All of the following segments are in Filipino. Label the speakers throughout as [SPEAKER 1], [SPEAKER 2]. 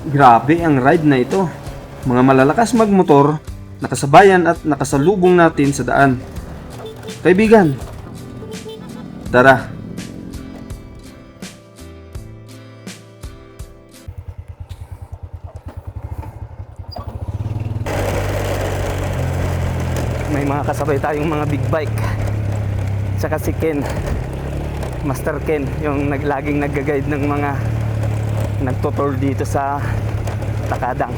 [SPEAKER 1] Grabe ang ride na ito. Mga malalakas magmotor, nakasabayan at nakasalubong natin sa daan. Kaibigan, tara. May mga kasabay tayong mga big bike. Tsaka si Ken, Master Ken, yung laging nag-guide ng mga nagtutour dito sa Takadang.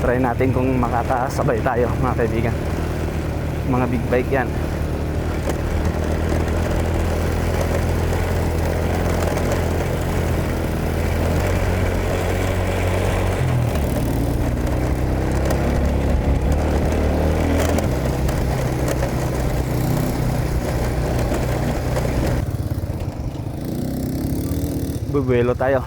[SPEAKER 1] Try natin kung makakasabay tayo, mga kaibigan. Mga big bike yan. Bubuelo tayo.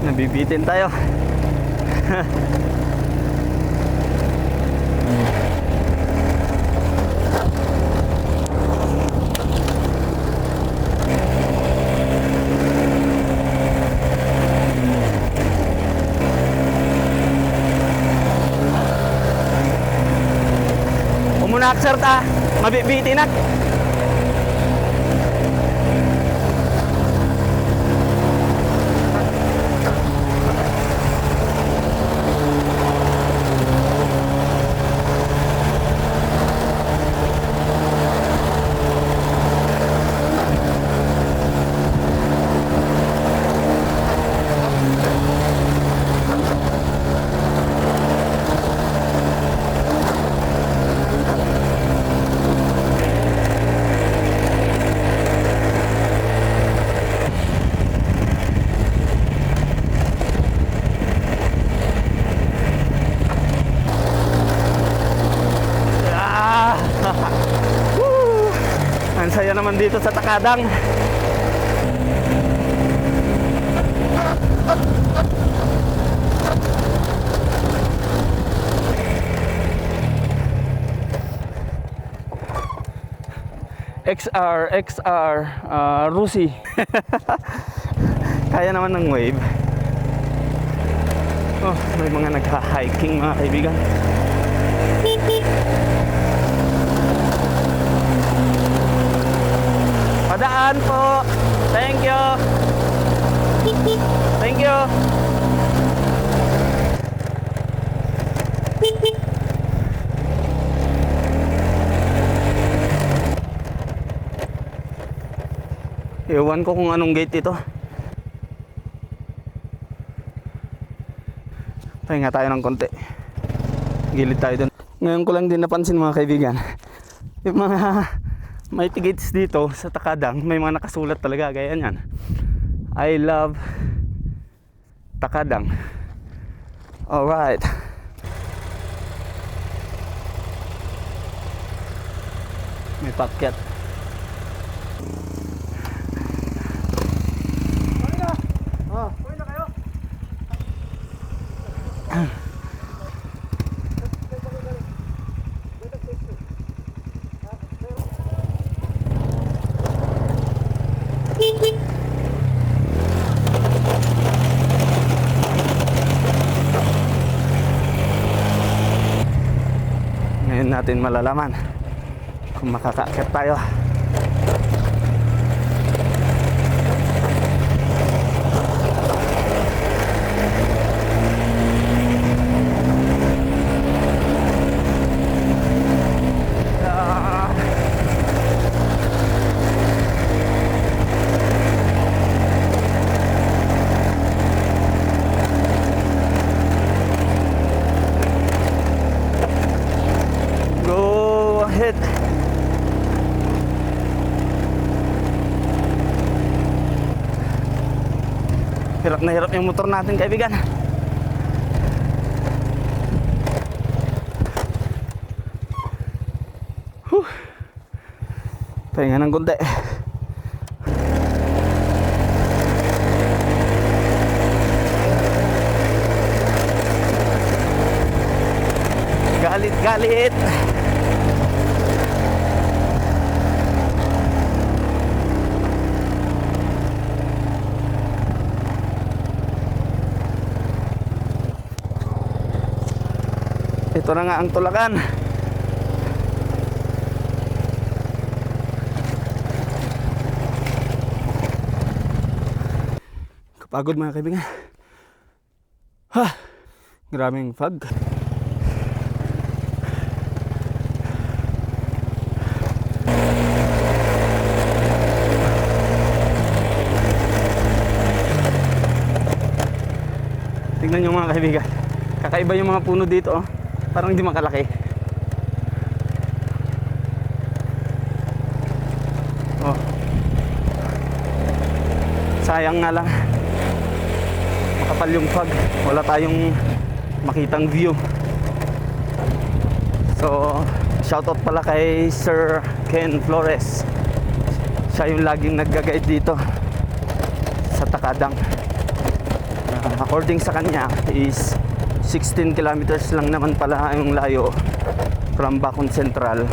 [SPEAKER 1] Nabibitin tayo. Umunak sir ta, mabibitin na. Ang saya naman dito sa Takadang. XR Rusi. Kaya naman ng wave. Oh, may mga nagha-hiking, mga kaibigan. Padaan po. Thank you. Thank you. Ewan ko kung anong gate ito. Pahinga tayo ng konti. Gilid tayo dun. Ngayon ko lang din napansin, mga kaibigan, yung mga may tickets dito sa Takadang, may mga nakasulat talaga gaya niyan. I love Takadang. Alright. May pakyat.
[SPEAKER 2] Kumain na kayo?
[SPEAKER 1] Ngayon natin malalaman kung makakaakyat tayo. Hirap na hirap yung motor natin, kaibigan. Pahinga ng konti. Galit, galit. Ito na nga ang tulakan. Kapagod mga kaibigan. Ha! Grabing fog. Tingnan nyo mga kaibigan. Kakaiba yung mga puno dito, oh. Parang hindi makalaki. Oh. Sayang nga lang. Makapal yung fog. Wala tayong makitang view. So, shoutout pala kay Sir Ken Flores. Siya yung laging nagga-guide dito sa Takadang. According sa kanya is 16 kilometers lang naman pala yung layo from Bacon Central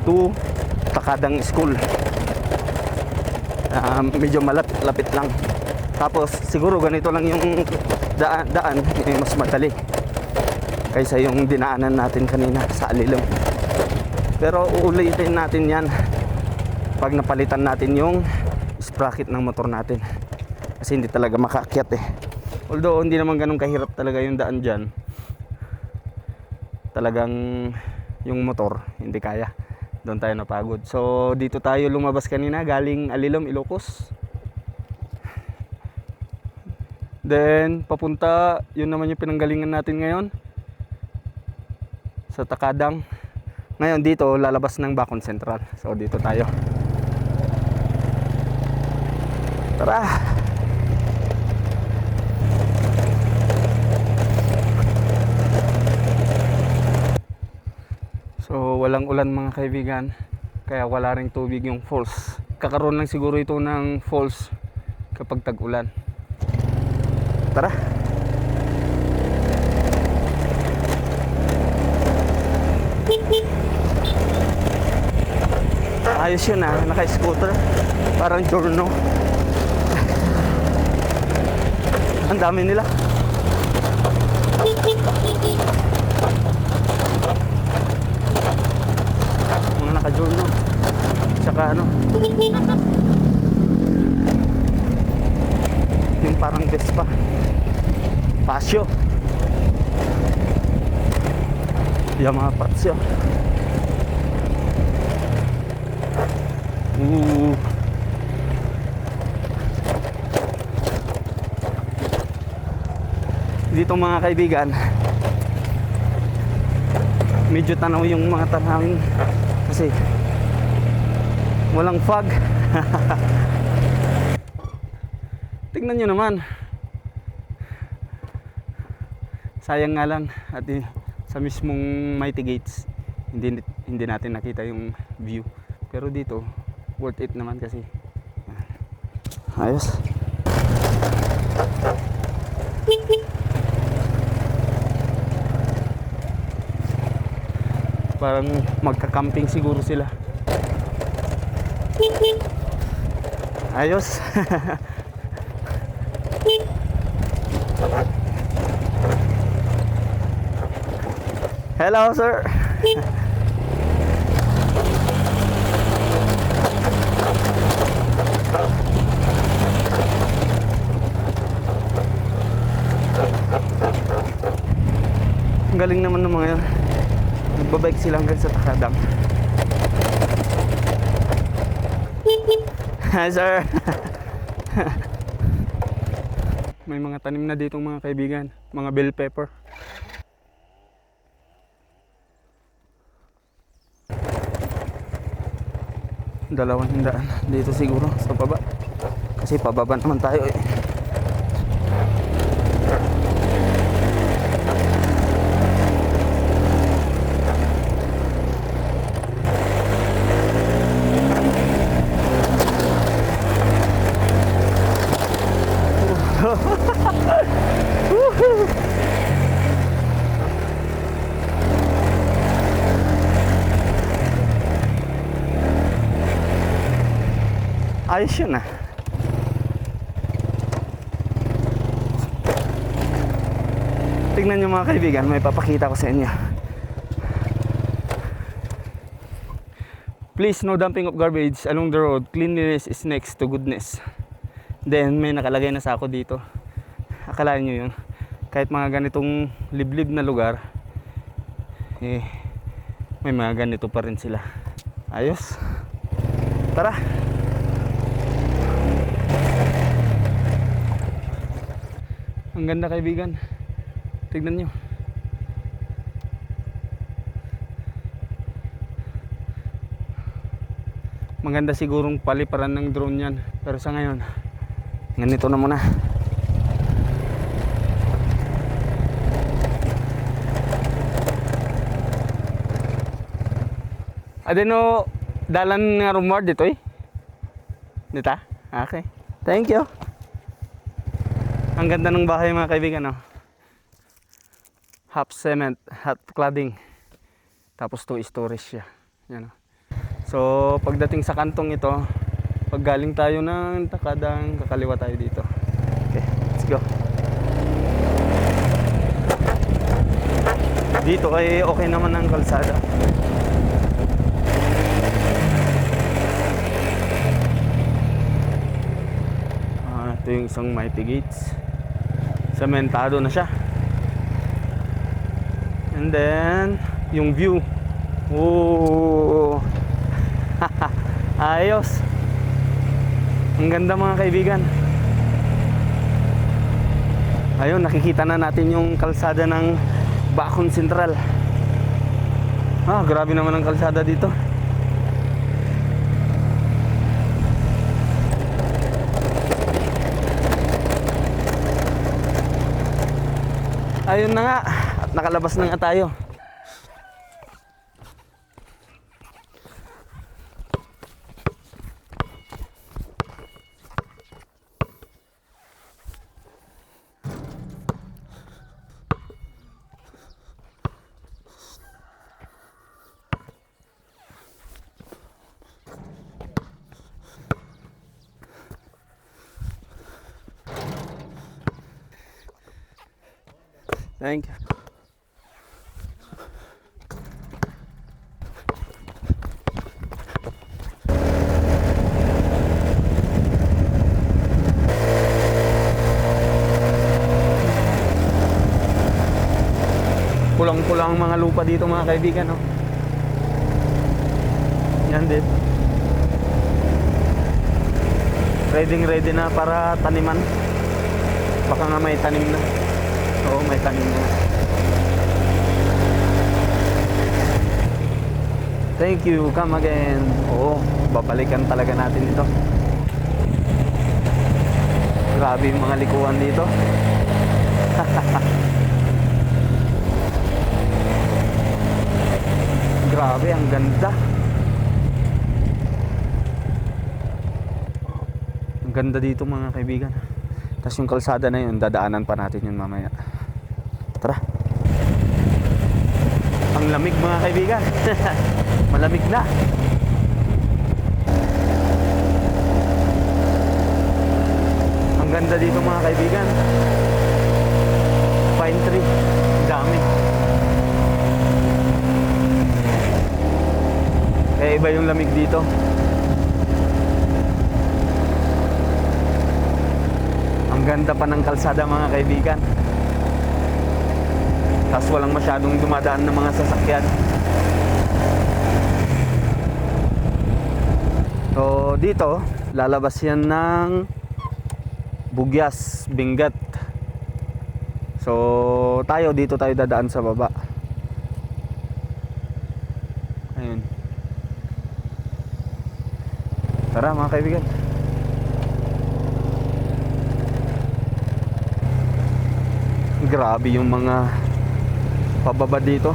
[SPEAKER 1] to Takadang School. Medyo malapit lang. Tapos siguro ganito lang yung daan mas madali kaysa yung dinaanan natin kanina sa Alilong. Pero uulitin natin yan pag napalitan natin yung sprocket ng motor natin, kasi hindi talaga makaakyat eh. Although hindi naman ganun kahirap talaga yung daan dyan, talagang yung motor hindi kaya, doon tayo napagod. So dito tayo lumabas kanina galing Alilom, Ilocos. Then papunta, yun naman yung pinanggalingan natin ngayon, sa Takadang. Ngayon dito lalabas ng Bacon Central. So dito tayo. Tara. So walang ulan mga kaibigan, kaya wala ring tubig yung falls. Kakaroon lang siguro ito ng falls kapag tag-ulan. Tara. Ayos yun ah, naka-scooter. Parang Giorno. Ang dami nila. Mga naka-Giorno. Tsaka ano, yung parang Vespa. Pasyo. Yamaha Pasyo. Dito mga kaibigan, medyo tanaw yung mga tanawin kasi walang fog. Tingnan nyo naman, sayang nga lang at sa mismong Mighty Gates hindi natin nakita yung view, pero dito worth it naman kasi ayos. Parang magka-camping siguro sila. Ayos. Hello, sir. Ang galing naman ng mga yan. Nagbabike sila hanggang sa Takadang. Hi, sir. May mga tanim na ditong mga kaibigan, mga bell pepper. Dalawang hindaan dito siguro sa baba, kasi pababa naman tayo eh. ayos yun ah. Tignan nyo mga kaibigan, may papakita ko sa inyo. Please, no dumping of garbage along the road. Cleanliness is next to goodness. Then, may nakalagay na sako dito. Akalain nyo yun. Kahit mga ganitong liblib na lugar, eh, may mga ganito pa rin sila. Ayos. Tara. Ang ganda kaibigan. Tignan nyo. Maganda sigurong paliparan ng drone yan. Pero sa ngayon, ganito na muna. Adeno, dalan nga rumor dito eh. Dito? Okay. Thank you. Ang ganda ng bahay mga kaibigan, no? Half cement, half cladding. Tapos 2 stories siya. Yan, no? So, pagdating sa kantong ito, pag galing tayo ng Takadang, kakaliwa tayo dito. Okay, let's go. Dito ay okay naman ang kalsada. Ito yung isang Mighty Gates. Sementado na siya. And then, yung view. Oh. Ayos. Ang ganda mga kaibigan. Ayun, nakikita na natin yung kalsada ng Bacon Central. Grabe naman ang kalsada dito. Ayun na nga, at nakalabas na nga tayo. Thank you. Pulang-pulang ang mga lupa dito mga kaibigan, no? Yan din. Ready na para taniman. Baka nga may tanim na. Oo, may tanim na. Thank you, come again. Oo, babalikan talaga natin ito. Grabe yung mga likuan dito. Grabe, ang ganda. Ang ganda dito mga kaibigan. Tapos yung kalsada na yun, dadaanan pa natin yun mamaya. Tara. Ang lamig mga kaibigan. Malamig na. Ang ganda dito mga kaibigan. Pine tree. Dami. Kaya iba yung lamig dito. Ang ganda pa ng kalsada mga kaibigan. Tapos walang masyadong dumadaan ng mga sasakyan. So dito, lalabas yan ng Bugyas, Benguet. So tayo, dito tayo dadaan sa baba. Ayun. Tara mga kaibigan. Grabe yung mga pababa dito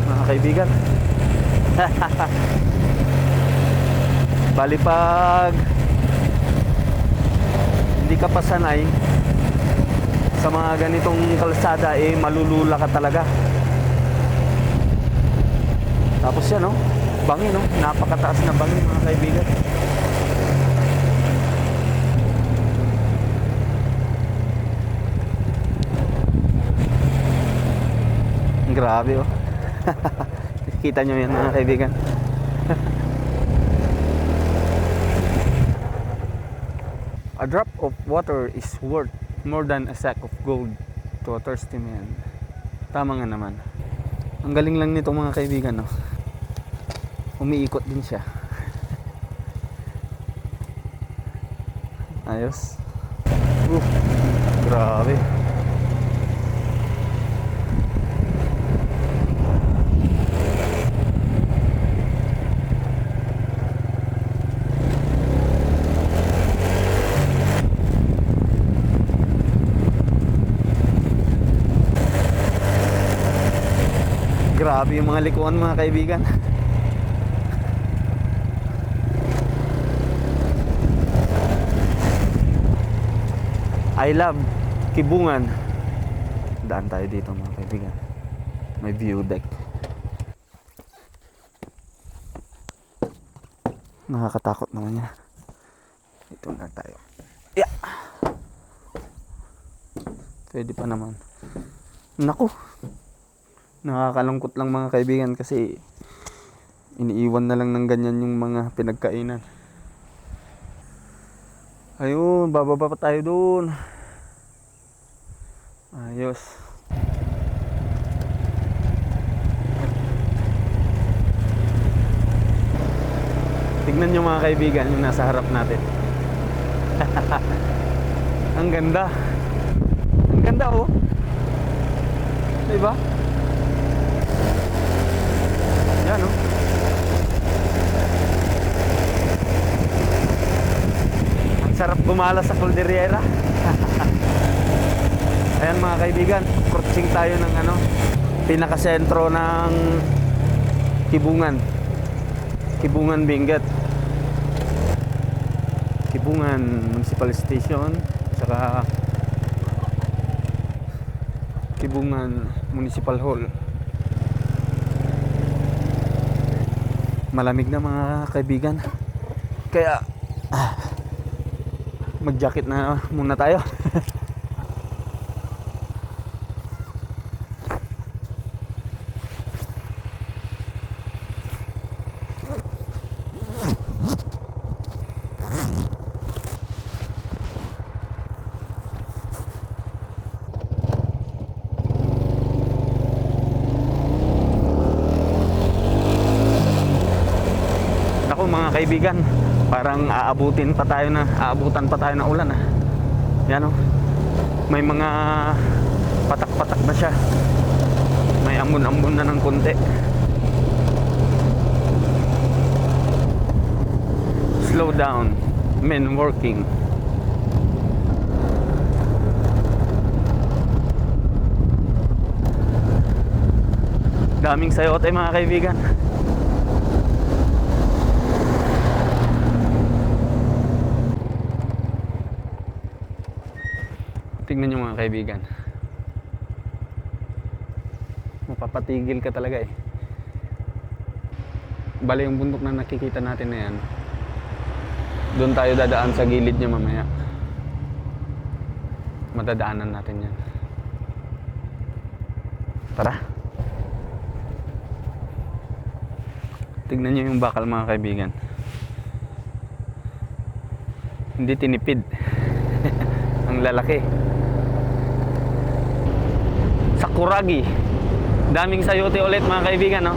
[SPEAKER 1] mga kaibigan. Bali pag hindi ka pa sanay sa mga ganitong kalsada, eh malulula ka talaga. Tapos yan, no? Bangin, no? Napakataas na bangin mga kaibigan. Grabe oh. Kita nyo yan mga kaibigan. A drop of water is worth more than a sack of gold to a thirsty man. Tama nga naman. Ang galing lang nito mga kaibigan, no? Umiikot din siya. Ayos. Grabe. Grabe yung mga likuan mga kaibigan. I love Kibungan. Daan tayo dito mga kaibigan. May view deck. Nakakatakot naman yan. Dito na tayo. Yeah. Pwede pa naman. Naku. Nakakalungkot lang mga kaibigan kasi iniiwan na lang ng ganyan yung mga pinagkainan. Ayun, bababa pa tayo dun. Ayos. Tignan nyo mga kaibigan yung nasa harap natin. Ang ganda. Ang ganda oh. Diba? Yan oh. Ang sarap gumala sa Cordillera. Ayan mga kaibigan, cruising tayo ng pinakasentro ng Kibungan. Kibungan Benguet. Kibungan Municipal Station, saka Kibungan Municipal Hall. Malamig na mga kaibigan. Kaya mag-jacket na muna tayo. Mga kaibigan, parang aabutan pa tayo ng ulan ah. Yan oh. May mga patak-patak na siya. May ambon-ambon na ng konti. Slow down, men working. Daming sayote mga kaibigan. Tingnan nyo mga kaibigan. Mapapatigil ka talaga eh. Bale yung bundok na nakikita natin na yan, doon tayo dadaan sa gilid niya mamaya. Madadaanan natin yan. Tara. Tignan nyo yung bakal mga kaibigan. Hindi tinipid. Ang lalaki. Sakuragi. Daming sayote ulit mga kaibigan, no?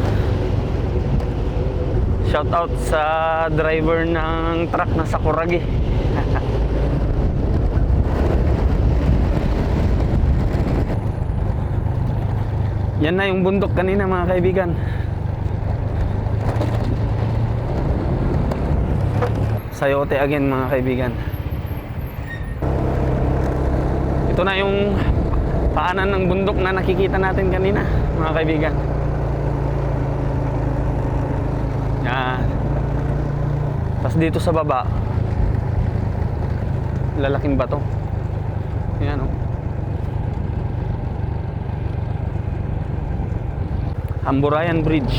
[SPEAKER 1] Shout out sa driver ng truck na Sakuragi. Yan na yung bundok kanina mga kaibigan. Sayote again mga kaibigan. Ito na yung paanan ng bundok na nakikita natin kanina mga kaibigan. Yan. Tapos dito sa baba, lalaking bato. Yan oh. Amburayan Bridge.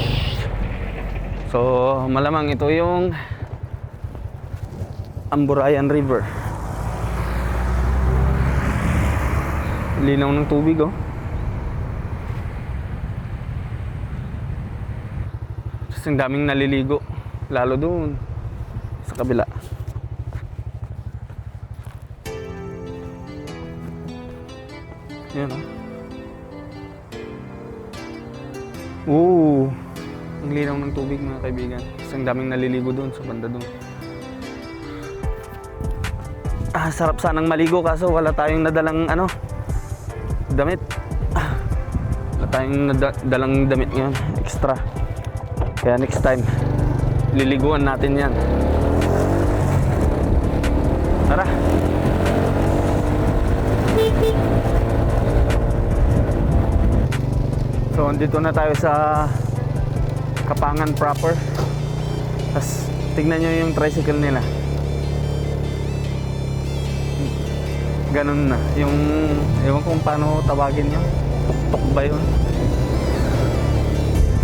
[SPEAKER 1] So malamang ito yung Amburayan River. Linaw ng tubig oh. Kasing daming naliligo. Lalo doon sa kabila. Yan, oh. Ang linaw ng tubig, mga kaibigan. Kasing daming naliligo doon sa banda doon. Sarap sanang maligo kaso wala tayong nadalang damit. Wala tayong nadalang damit ngayon, extra. Kaya next time, liliguan natin yan. Tara. So, andito na tayo sa Kapangan proper. Tapos, tignan nyo yung tricycle nila. Ganun na. Yung, ewan kung paano tawagin nyo. Tuk-tuk ba yun?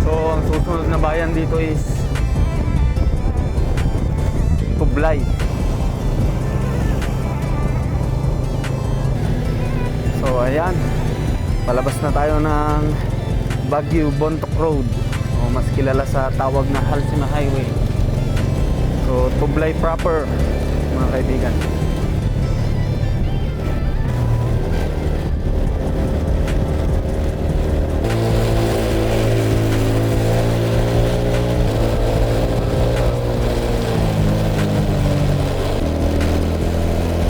[SPEAKER 1] So, ang susunod na bayan dito is Tublay. So, ayan. Palabas na tayo ng Baguio Bontoc Road. O mas kilala sa tawag na Halsima Highway. So, Tublay proper, mga kaibigan.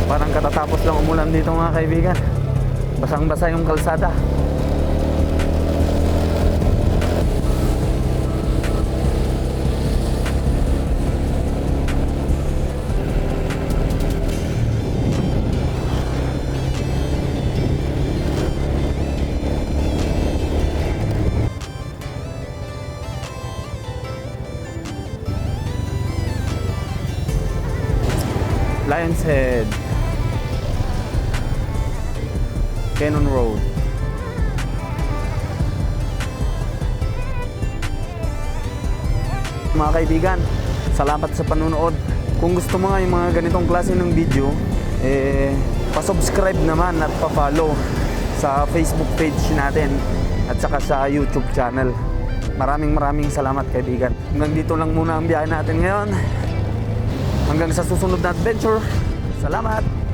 [SPEAKER 1] Parang katatapos lang umulan dito, mga kaibigan. Basang-basa yung kalsada. Lion's Head, Cannon Road. Mga kaibigan, salamat sa panunood. Kung gusto mo nga yung mga ganitong klase ng video, pa-subscribe naman at pa-follow sa Facebook page natin at saka sa YouTube channel. Maraming salamat, kaibigan. Hanggang dito lang muna ang biyahe natin ngayon. Hanggang sa susunod na adventure. Salamat!